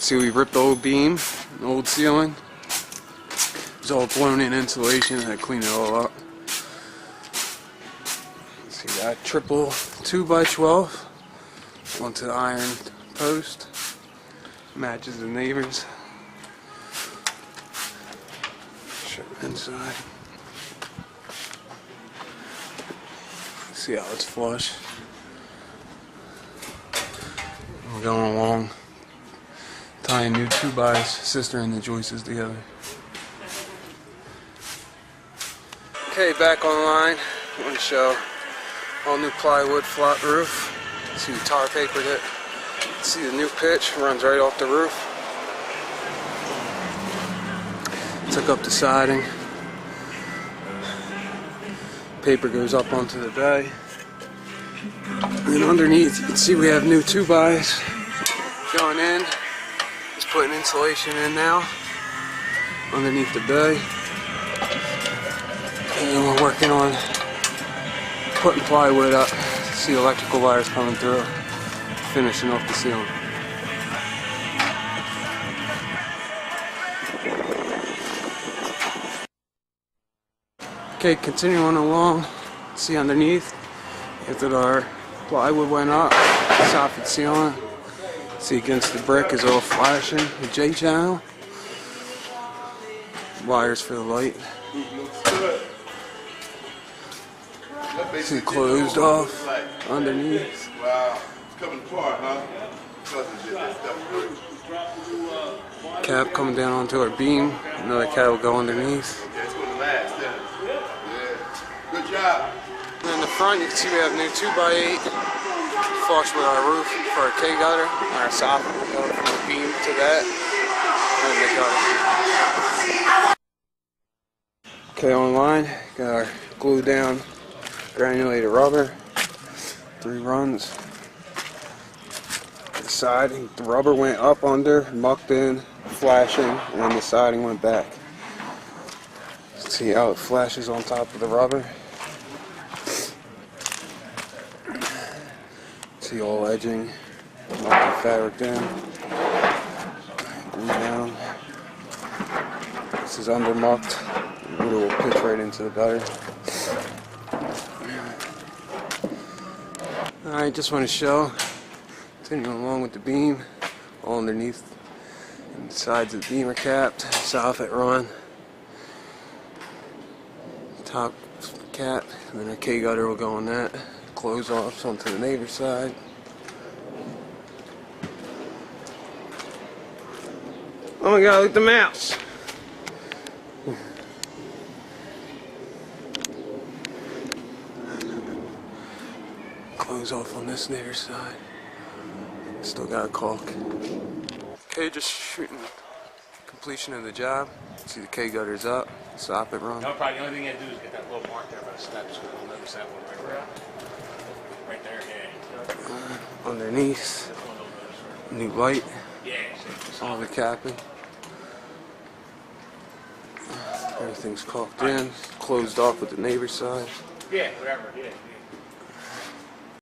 See, we ripped the old beam, the old ceiling. It was all blown in insulation. I cleaned it all up. See that triple 2x12 onto the iron post. Matches the neighbors. Show it inside. See how it's flush. We're going along, tying new 2x cistern the joists together. Okay, back online. I want to show all new plywood flat roof. See, we tar papered it. See the new pitch runs right off the roof. Took up the siding. Paper goes up onto the bay. And underneath you can see we have new 2x going in. Just putting insulation in now underneath the bay. And then we're working on putting plywood up. See electrical wires coming through, finishing off the ceiling. Okay, continuing along. See underneath, after our plywood went up, soffit ceiling. See against the brick is all flashing, the J channel. Wires for the light. See closed off underneath. Wow, it's coming apart, huh? Cap coming down onto our beam. Another cap will go underneath. Yeah, it's going to last, yeah. Good job. And in the front, you can see we have new 2x8 flush with our roof for our K-gutter. Our soffit will go from the beam to that. And the gutter. Okay, online, got our glue down granulated rubber. 3 runs. The siding, the rubber went up under, mucked in, flashing, and the siding went back. See how it flashes on top of the rubber. See all edging, mucked the fabric down, glue down. This is under mucked. It will pitch right into the gutter. Alright, just want to show, continuing along with the beam, all underneath, and the sides of the beam are capped, soffit run, top cap, and then our K-gutter will go on that, close off onto the neighbor's side. Oh my god, look at the mouse! Close off on this neighbor's side. Still got a caulk. Okay, just shooting completion of the job. See the K-gutter's up, soffit run. No, probably the only thing you have to do is get that little mark there by the steps. We'll notice that one right there, yeah. Underneath, new light, Yeah. all the capping. Everything's caulked in, closed off with the neighbor's side. Yeah, whatever, yeah.